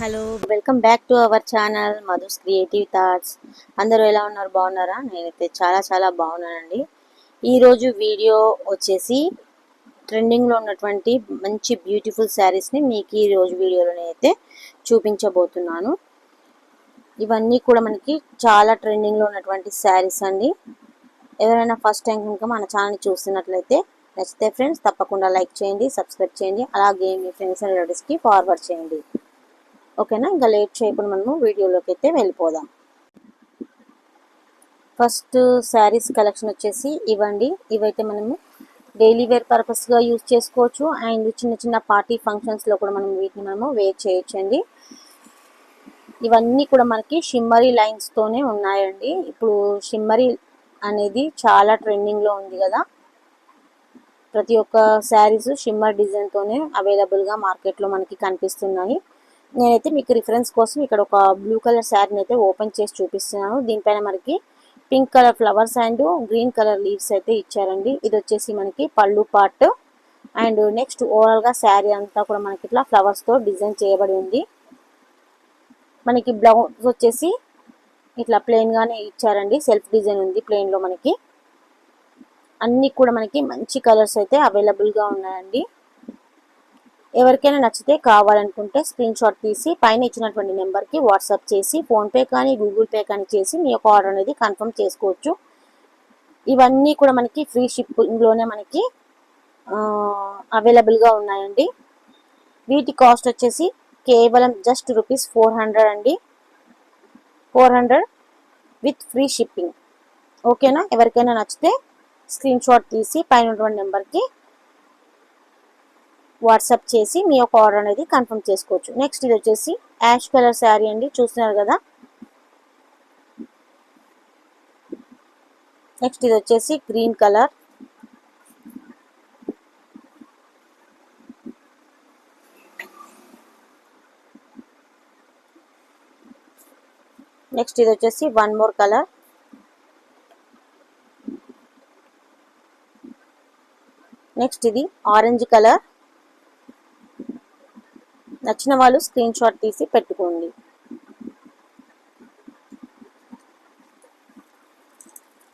Hello, welcome back to our channel Madhu's creative thoughts. అందరూ ఎలా ఉన్నారు? బాగున్నారా? నేనైతే చాలా బాగున్నానండి. ఈరోజు వీడియో వచ్చేసి ట్రెండింగ్లో ఉన్నటువంటి మంచి బ్యూటిఫుల్ శారీస్ని మీకు ఈరోజు వీడియోలోనే అయితే చూపించబోతున్నాను. ఇవన్నీ కూడా మనకి చాలా ట్రెండింగ్లో ఉన్నటువంటి శారీస్ అండి. ఎవరైనా ఫస్ట్ టైం కనుక మన ఛానల్ని చూస్తున్నట్లయితే నచ్చితే ఫ్రెండ్స్ తప్పకుండా లైక్ చేయండి, సబ్స్క్రైబ్ చేయండి, అలాగే మీ ఫ్రెండ్స్ అండ్ రిలేటివ్స్కి ఫార్వర్డ్ చేయండి. ఓకేనా? ఇంకా లేట్ చేయకుండా మనము వీడియోలోకి అయితే వెళ్ళిపోదాం. ఫస్ట్ శారీస్ కలెక్షన్ వచ్చేసి ఇవ్వండి. ఇవైతే మనము డైలీ వేర్ పర్పస్గా యూజ్ చేసుకోవచ్చు అండ్ చిన్న పార్టీ ఫంక్షన్స్లో కూడా మనం వీటిని మనము వేర్ చేయొచ్చండి. ఇవన్నీ కూడా మనకి షిమ్మరీ లైన్స్తోనే ఉన్నాయండి. ఇప్పుడు షిమ్మరీ అనేది చాలా ట్రెండింగ్లో ఉంది కదా. ప్రతి ఒక్క శారీస్ షిమ్మర్ డిజైన్తోనే అవైలబుల్గా మార్కెట్లో మనకి కనిపిస్తున్నాయి. నేనైతే మీకు రిఫరెన్స్ కోసం ఇక్కడ ఒక బ్లూ కలర్ శారీని అయితే ఓపెన్ చేసి చూపిస్తున్నాను. దీనిపైన మనకి pink colour flowers and green colour leaves అయితే ఇచ్చారండి. ఇది వచ్చేసి మనకి పళ్ళు పార్ట్ అండ్ నెక్స్ట్ ఓవరాల్గా శారీ అంతా కూడా మనకి ఇట్లా ఫ్లవర్స్తో డిజైన్ చేయబడి ఉంది. మనకి బ్లౌజ్ వచ్చేసి ఇట్లా ప్లెయిన్గానే ఇచ్చారండి. సెల్ఫ్ డిజైన్ ఉంది ప్లెయిన్లో. మనకి అన్నీ కూడా మనకి మంచి కలర్స్ అయితే అవైలబుల్గా ఉన్నాయండి. ఎవరికైనా నచ్చితే కావాలనుకుంటే స్క్రీన్ షాట్ తీసి పైన ఇచ్చినటువంటి నెంబర్కి వాట్సాప్ చేసి ఫోన్పే కానీ గూగుల్ పే కానీ చేసి మీ యొక్క ఆర్డర్ అనేది కన్ఫర్మ్ చేసుకోవచ్చు. ఇవన్నీ కూడా మనకి ఫ్రీ షిప్పింగ్లోనే మనకి అవైలబుల్గా ఉన్నాయండి. వీటి కాస్ట్ వచ్చేసి కేవలం జస్ట్ ₹400 అండి. 400 విత్ ఫ్రీ షిప్పింగ్. ఓకేనా? ఎవరికైనా నచ్చితే స్క్రీన్ షాట్ తీసి పైన ఉన్నటువంటి నెంబర్కి వాట్సాప్ చేసి మీ యొక్క ఆర్డర్ అనేది కన్ఫర్మ్ చేసుకోవచ్చు. నెక్స్ట్ ఇది వచ్చేసి యాష్ కలర్ శారీ అండి. చూస్తున్నారు కదా. నెక్స్ట్ ఇది వచ్చేసి గ్రీన్ కలర్. నెక్స్ట్ ఇది వచ్చేసి వన్ మోర్ కలర్. నెక్స్ట్ ఇది ఆరెంజ్ కలర్. నచ్చిన వాళ్ళు స్క్రీన్ షాట్ తీసి పెట్టుకోండి.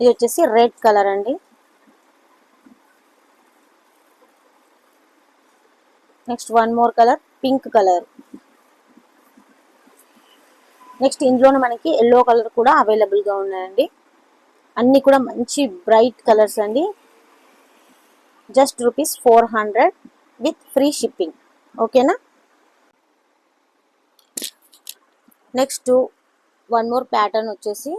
ఇది వచ్చేసి రెడ్ కలర్ అండి. Next one more colour pink colour. Next ఇందులోనే మనకి ఎల్లో కలర్ కూడా అవైలబుల్గా ఉన్నాయండి. అన్నీ కూడా మంచి బ్రైట్ కలర్స్ అండి. Just ₹400 with free shipping. ఓకేనా? నెక్స్ట్ వన్ మోర్ ప్యాటర్న్ వచ్చేసి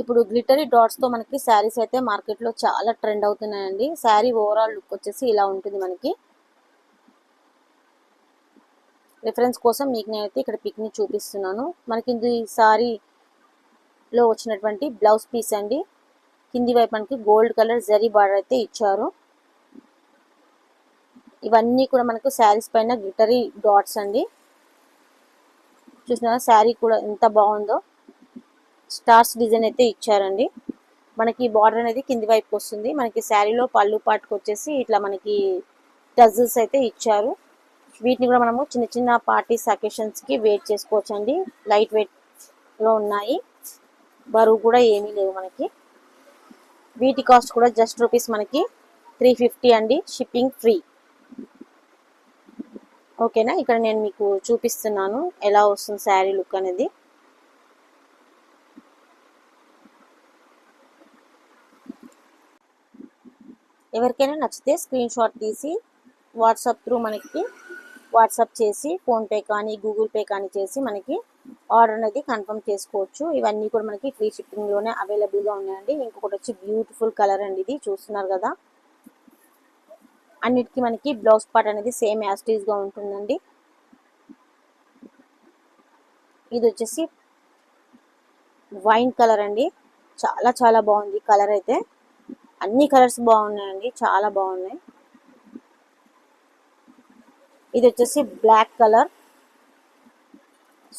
ఇప్పుడు గ్లిటరీ డాట్స్తో మనకి శారీస్ అయితే మార్కెట్లో చాలా ట్రెండ్ అవుతున్నాయండి. శారీ ఓవరాల్ లుక్ వచ్చేసి ఇలా ఉంటుంది. మనకి రిఫరెన్స్ కోసం మీకు నేనైతే ఇక్కడ పిక్ని చూపిస్తున్నాను. మనకి ఇది శారీలో వచ్చినటువంటి బ్లౌజ్ పీస్ అండి. కింది వైపు మనకి గోల్డ్ కలర్ జరీ బార్డర్ అయితే ఇచ్చారు. ఇవన్నీ కూడా మనకు శారీస్ పైన గ్లిటరీ డాట్స్ అండి. చూసిన శారీ కూడా ఎంత బాగుందో. స్టార్స్ డిజైన్ అయితే ఇచ్చారండి. మనకి బార్డర్ అనేది కింది వైపు వస్తుంది. మనకి శారీలో పళ్ళు పాటుకు వచ్చేసి ఇట్లా మనకి టజిల్స్ అయితే ఇచ్చారు. వీటిని కూడా మనము చిన్న పార్టీస్ అకేషన్స్కి వేర్ చేసుకోవచ్చు అండి. లైట్ వెయిట్లో ఉన్నాయి. బరువు కూడా ఏమీ లేవు మనకి. వీటి కాస్ట్ కూడా జస్ట్ మనకి ₹350 అండి. Shipping free. ఓకేనా? ఇక్కడ నేను మీకు చూపిస్తున్నాను ఎలా వస్తుంది శారీ లుక్ అనేది. ఎవరికైనా నచ్చితే స్క్రీన్ షాట్ తీసి వాట్సాప్ త్రూ మనకి వాట్సాప్ చేసి ఫోన్పే కానీ గూగుల్ పే కానీ చేసి మనకి ఆర్డర్ అనేది కన్ఫర్మ్ చేసుకోవచ్చు. ఇవన్నీ కూడా మనకి ఫ్రీ షిప్పింగ్లోనే అవైలబుల్గా ఉన్నాయండి. ఇంకొకటి వచ్చి బ్యూటిఫుల్ కలర్ అండి. ఇది చూస్తున్నారు కదా. అన్నిటికీ మనకి బ్లౌజ్ పార్ట్ అనేది సేమ్ యాస్టీజ్గా ఉంటుందండి. ఇది వచ్చేసి వైన్ కలర్ అండి. చాలా బాగుంది కలర్ అయితే. అన్ని కలర్స్ బాగున్నాయండి, చాలా బాగున్నాయి. ఇది వచ్చేసి బ్లాక్ కలర్.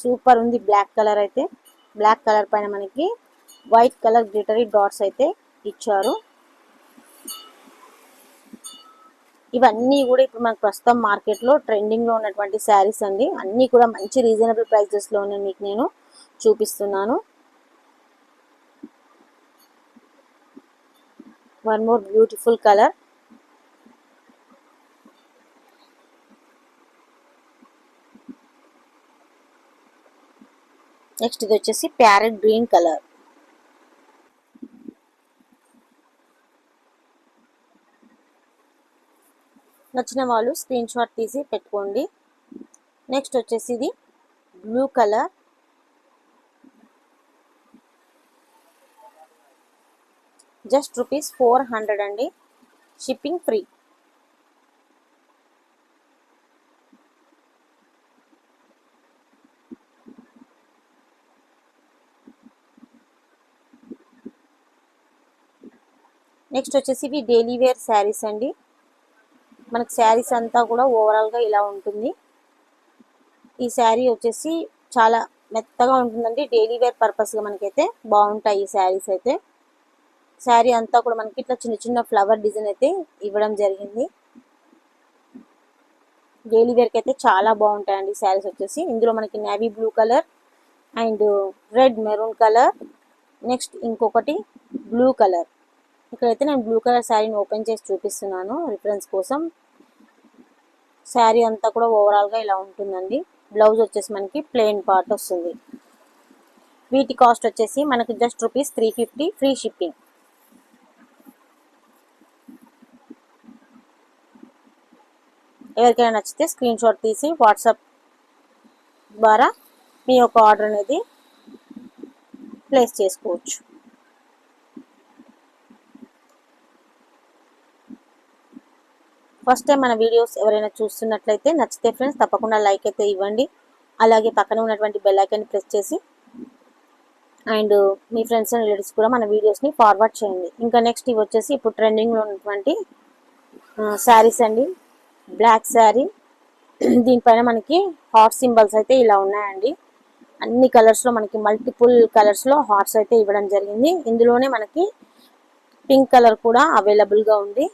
సూపర్ ఉంది బ్లాక్ కలర్ అయితే. బ్లాక్ కలర్ పైన మనకి వైట్ కలర్ గ్లిటరీ డాట్స్ అయితే ఇచ్చారు. ఇవన్నీ కూడా ఇప్పుడు మనకు ప్రస్తుతం మార్కెట్లో ట్రెండింగ్లో ఉన్నటువంటి శారీస్ అండి. అన్నీ కూడా మంచి రీజనబుల్ ప్రైజెస్లోనే మీకు నేను చూపిస్తున్నాను. One more beautiful colour. Next ఇది వచ్చేసి ప్యారెట్ గ్రీన్ కలర్. నచ్చిన వాళ్ళు స్క్రీన్ షాట్ తీసి పెట్టుకోండి. నెక్స్ట్ వచ్చేసి ఇది బ్లూ కలర్. జస్ట్ ₹400 అండి, షిప్పింగ్ ఫ్రీ. నెక్స్ట్ వచ్చేసి ఇవి డైలీ వేర్ శారీస్ అండి. మనకి శారీస్ అంతా కూడా ఓవరాల్గా ఇలా ఉంటుంది. ఈ శారీ వచ్చేసి చాలా మెత్తగా ఉంటుందండి. డైలీ వేర్ పర్పస్గా మనకైతే బాగుంటాయి ఈ శారీస్ అయితే. శారీ అంతా కూడా మనకి ఇట్లా చిన్న చిన్న ఫ్లవర్ డిజైన్ అయితే ఇవ్వడం జరిగింది. డైలీ వేర్కి అయితే చాలా బాగుంటాయండి శారీస్ వచ్చేసి. ఇందులో మనకి navy blue colour and red maroon colour, next ఇంకొకటి బ్లూ కలర్. ఇక్కడైతే నేను బ్లూ కలర్ శారీని ఓపెన్ చేసి చూపిస్తున్నాను రిఫరెన్స్ కోసం. శారీ అంతా కూడా ఓవరాల్గా ఇలా ఉంటుందండి. బ్లౌజ్ వచ్చేసి మనకి ప్లెయిన్ పార్ట్ వస్తుంది. వీటి కాస్ట్ వచ్చేసి మనకి జస్ట్ ₹350 ఫ్రీ షిప్పింగ్. ఎవరికైనా నచ్చితే స్క్రీన్ షాట్ తీసి వాట్సాప్ ద్వారా మీ యొక్క ఆర్డర్ అనేది ప్లేస్ చేసుకోవచ్చు. ఫస్ట్ టైం మన వీడియోస్ ఎవరైనా చూస్తున్నట్లయితే నచ్చితే ఫ్రెండ్స్ తప్పకుండా లైక్ అయితే ఇవ్వండి. అలాగే పక్కన ఉన్నటువంటి బెల్ ఐకాన్ని ప్రెస్ చేసి and me friends and relatives కూడా మన వీడియోస్ని ఫార్వర్డ్ చేయండి. ఇంకా నెక్స్ట్ ఇవి వచ్చేసి ఇప్పుడు ట్రెండింగ్లో ఉన్నటువంటి శారీస్ అండి. బ్లాక్ శారీ, దీనిపైన మనకి హార్ట్ సింబల్స్ అయితే ఇలా ఉన్నాయండి. అన్ని కలర్స్లో మనకి మల్టిపుల్ కలర్స్లో హార్ట్స్ అయితే ఇవ్వడం జరిగింది. ఇందులోనే మనకి పింక్ కలర్ కూడా అవైలబుల్గా ఉంది.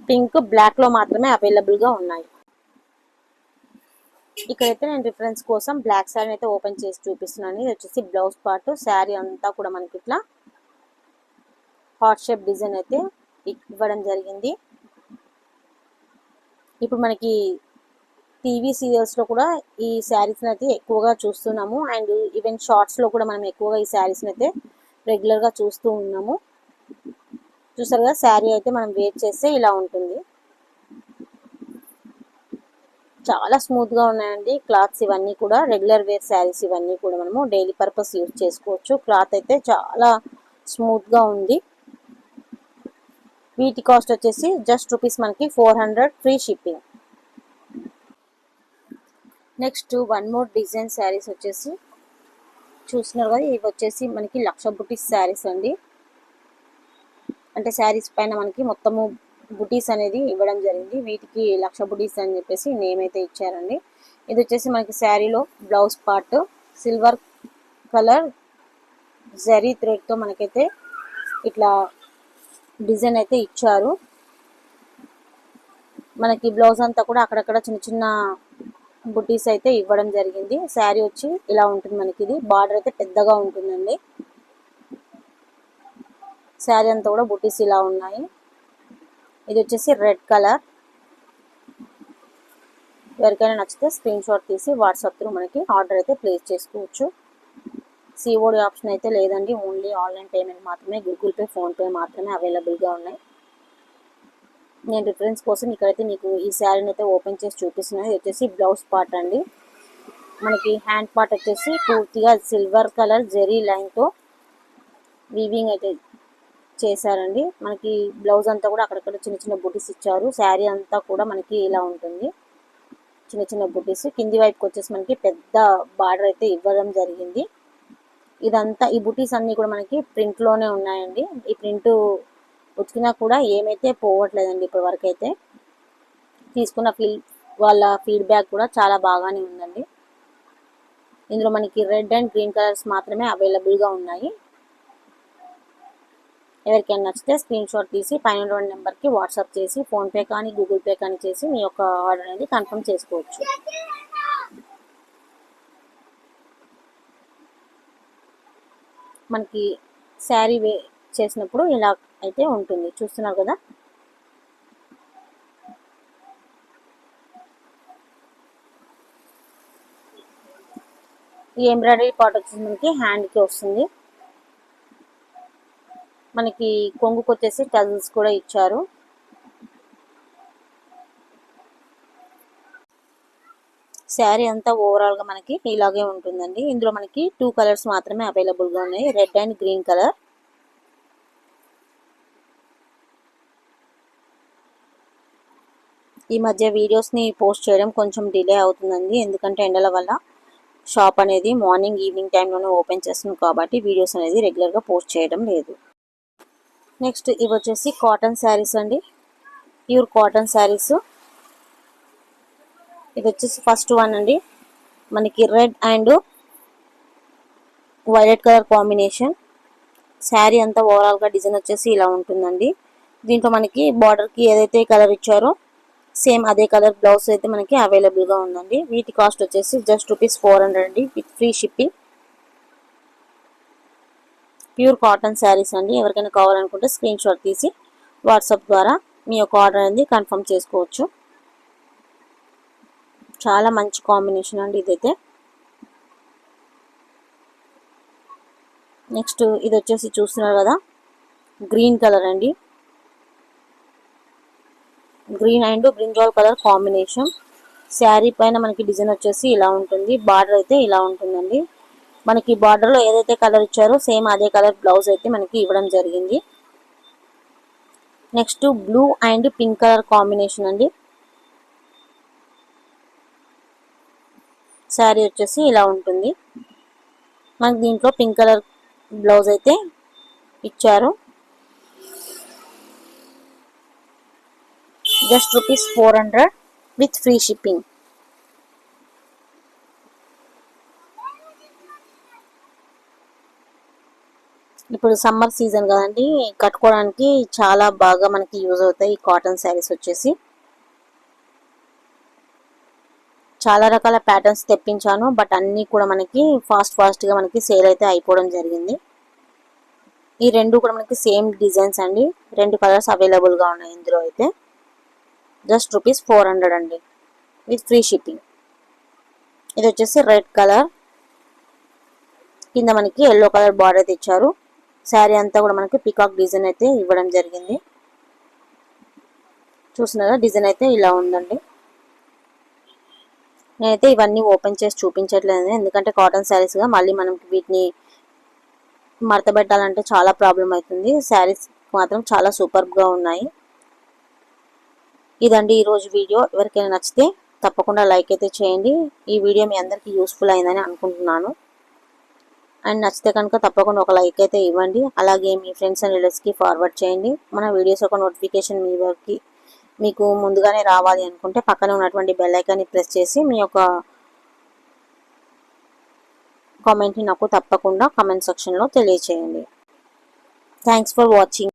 పింక్ బ్లాక్లో మాత్రమే అవైలబుల్గా ఉన్నాయి. ఇక్కడైతే నేను రిఫరెన్స్ కోసం బ్లాక్ శారీ అయితే ఓపెన్ చేసి చూపిస్తున్నాను. ఇది వచ్చేసి బ్లౌజ్ పార్ట్. శారీ అంతా కూడా మనకి ఇట్లా హార్ట్ షేప్ డిజైన్ అయితే ఇవ్వడం జరిగింది. ఇప్పుడు మనకి టీవీ సీరియల్స్లో కూడా ఈ శారీస్ని అయితే ఎక్కువగా చూస్తున్నాము. అండ్ ఈవెన్ షార్ట్స్లో కూడా మనం ఎక్కువగా ఈ శారీస్ని అయితే రెగ్యులర్గా చూస్తూ ఉన్నాము. చూసారు కదా, శారీ అయితే మనం వేర్ చేస్తే ఇలా ఉంటుంది. చాలా స్మూత్గా ఉన్నాయండి క్లాత్స్ ఇవన్నీ కూడా. రెగ్యులర్ వేర్ శారీస్ ఇవన్నీ కూడా మనము డైలీ పర్పస్ యూజ్ చేసుకోవచ్చు. క్లాత్ అయితే చాలా స్మూత్గా ఉంది. వీటి కాస్ట్ వచ్చేసి జస్ట్ మనకి ₹400 free shipping. Next one more design saris వచ్చేసి చూస్తున్నారు కదా, ఇవి వచ్చేసి మనకి లక్ష బుటీస్ శారీస్ అండి. అంటే శారీస్ పైన మనకి మొత్తము బుటీస్ అనేది ఇవ్వడం జరిగింది. వీటికి లక్ష బుటీస్ అని చెప్పేసి నేమ్ అయితే ఇచ్చారండి. ఇది వచ్చేసి మనకి శారీలో blouse part silver colour zari థ్రెడ్తో మనకైతే ఇట్లా డిజైన్ అయితే ఇచ్చారు. మనకి బ్లౌజ్ అంతా కూడా అక్కడక్కడ చిన్న చిన్న బుటీస్ అయితే ఇవ్వడం జరిగింది. శారీ వచ్చి ఇలా ఉంటుంది మనకి. ఇది బార్డర్ అయితే పెద్దగా ఉంటుందండి. శారీ అంతా కూడా బుటీస్ ఇలా ఉన్నాయి. ఇది వచ్చేసి రెడ్ కలర్. ఎవరికైనా నచ్చితే స్క్రీన్ షాట్ తీసి వాట్సాప్ త్రూ మనకి ఆర్డర్ అయితే ప్లేస్ చేసుకోవచ్చు. సిఓడి ఆప్షన్ అయితే లేదండి, ఓన్లీ ఆన్లైన్ పేమెంట్ మాత్రమే. గూగుల్ పే, ఫోన్పే మాత్రమే అవైలబుల్గా ఉన్నాయి. నేను రిఫరెన్స్ కోసం ఇక్కడైతే మీకు ఈ శారీని అయితే ఓపెన్ చేసి చూపిస్తున్నాను. ఇది వచ్చేసి బ్లౌజ్ పార్ట్ అండి. మనకి హ్యాండ్ పార్ట్ వచ్చేసి పూర్తిగా సిల్వర్ కలర్ జెరీ లైన్తో వీవింగ్ అయితే చేశారండి. మనకి బ్లౌజ్ అంతా కూడా అక్కడక్కడ చిన్న చిన్న బుటీస్ ఇచ్చారు. శారీ అంతా కూడా మనకి ఇలా ఉంటుంది, చిన్న చిన్న బుటీస్. కింది వైపుకి వచ్చేసి మనకి పెద్ద బార్డర్ అయితే ఇవ్వడం జరిగింది. ఇదంతా ఈ బుటీస్ అన్నీ కూడా మనకి ప్రింట్లోనే ఉన్నాయండి. ఈ ప్రింట్ ఉతికినా కూడా ఏమైతే పోవట్లేదండి ఇప్పటి వరకు అయితే. తీసుకున్న వాళ్ళ ఫీడ్బ్యాక్ కూడా చాలా బాగానే ఉందండి. ఇందులో మనకి రెడ్ అండ్ గ్రీన్ కలర్స్ మాత్రమే అవైలబుల్గా ఉన్నాయి. ఎవరికైనా నచ్చితే స్క్రీన్ షాట్ తీసి పైన ఉన్న నెంబర్కి వాట్సాప్ చేసి ఫోన్పే కానీ గూగుల్ పే కానీ చేసి మీ యొక్క ఆర్డర్ అనేది కన్ఫర్మ్ చేసుకోవచ్చు. మనకి శారీ చేసినప్పుడు ఇలా అయితే ఉంటుంది, చూస్తున్నారు కదా. ఈ ఎంబ్రాయిడరీ పార్ట్ వచ్చేసి మనకి హ్యాండ్కి వస్తుంది. మనకి కొంగుకు వచ్చేసి టజల్స్ కూడా ఇచ్చారు. శారీ అంతా ఓవరాల్గా మనకి ఇలాగే ఉంటుందండి. ఇందులో మనకి 2 కలర్స్ మాత్రమే అవైలబుల్గా ఉన్నాయి, రెడ్ అండ్ గ్రీన్ కలర్. ఈ మధ్య వీడియోస్ని పోస్ట్ చేయడం కొంచెం డిలే అవుతుందండి, ఎందుకంటే ఎండల వల్ల షాప్ అనేది మార్నింగ్ ఈవినింగ్ టైంలోనే ఓపెన్ చేస్తున్నాం కాబట్టి వీడియోస్ అనేది రెగ్యులర్గా పోస్ట్ చేయడం లేదు. నెక్స్ట్ ఇవి వచ్చేసి కాటన్ శారీస్ అండి, ప్యూర్ కాటన్ శారీస్. ఇది వచ్చేసి ఫస్ట్ వన్ అండి, మనకి red and violet colour combination. Sari అంతా ఓవరాల్గా డిజైన్ వచ్చేసి ఇలా ఉంటుందండి. దీంట్లో మనకి బార్డర్కి ఏదైతే కలర్ ఇచ్చారో సేమ్ అదే కలర్ బ్లౌజ్ అయితే మనకి అవైలబుల్గా ఉందండి. వీటి కాస్ట్ వచ్చేసి జస్ట్ ₹400 అండి, with free shipping. Pure cotton saris అండి. ఎవరికైనా కావాలనుకుంటే స్క్రీన్ షాట్ తీసి వాట్సాప్ ద్వారా మీ యొక్క ఆర్డర్ అనేది కన్ఫర్మ్ చేసుకోవచ్చు. చాలా మంచి కాంబినేషన్ అండి ఇదైతే. నెక్స్ట్ ఇది వచ్చేసి చూస్తున్నారు కదా, గ్రీన్ కలర్ అండి, green and brinjal colour combination. Sari పైన మనకి డిజైన్ వచ్చేసి ఇలా ఉంటుంది, బార్డర్ అయితే ఇలా ఉంటుందండి. మనకి బార్డర్లో ఏదైతే కలర్ ఇచ్చారో సేమ్ అదే కలర్ బ్లౌజ్ అయితే మనకి ఇవ్వడం జరిగింది. Next blue and pink colour combination అండి. శారీ వచ్చేసి ఇలా ఉంటుంది. మనకి దీంట్లో పింక్ కలర్ బ్లౌజ్ అయితే ఇచ్చారు. Just ₹400 with free shipping. ఇప్పుడు సమ్మర్ సీజన్ కదండి, కట్టుకోవడానికి చాలా బాగా మనకి యూజ్ అవుతాయి ఈ కాటన్ శారీస్ వచ్చేసి. చాలా రకాల ప్యాటర్న్స్ తెప్పించాను, బట్ అన్నీ కూడా మనకి ఫాస్ట్గా మనకి సేల్ అయితే అయిపోవడం జరిగింది. ఈ రెండు కూడా మనకి సేమ్ డిజైన్స్ అండి, 2 కలర్స్ అవైలబుల్గా ఉన్నాయి ఇందులో అయితే. జస్ట్ ₹400 అండి, విత్ ఫ్రీ షిప్పింగ్. ఇది వచ్చేసి రెడ్ కలర్, కింద మనకి ఎల్లో కలర్ బార్డర్ అయితే ఇచ్చారు. శారీ అంతా కూడా మనకి పికాక్ డిజైన్ అయితే ఇవ్వడం జరిగింది. చూస్తున్నారా, డిజైన్ అయితే ఇలా ఉందండి. నేనైతే ఇవన్నీ ఓపెన్ చేసి చూపించట్లేదు, ఎందుకంటే కాటన్ శారీస్గా మళ్ళీ మనం వీటిని మడత పెట్టాలంటే చాలా ప్రాబ్లం అవుతుంది. శారీస్ మాత్రం చాలా సూపర్గా ఉన్నాయి. ఇదండి ఈరోజు వీడియో. ఎవరికైనా నచ్చితే తప్పకుండా లైక్ అయితే చేయండి. ఈ వీడియో మీ అందరికీ యూస్ఫుల్ అయిందని అనుకుంటున్నాను. అండ్ నచ్చితే కనుక తప్పకుండా ఒక లైక్ అయితే ఇవ్వండి. అలాగే మీ ఫ్రెండ్స్ అండ్ రిలేటివ్స్కి ఫార్వర్డ్ చేయండి. మన వీడియోస్ ఒక నోటిఫికేషన్ మీకు ముందుగానే రావాలి అనుకుంటే పక్కనే ఉన్నటువంటి బెల్ ఐకాన్ని ప్రెస్ చేసి మీ యొక్క కామెంట్ని నాకు తప్పకుండా కామెంట్ సెక్షన్లో తెలియచేయండి. Thanks for watching.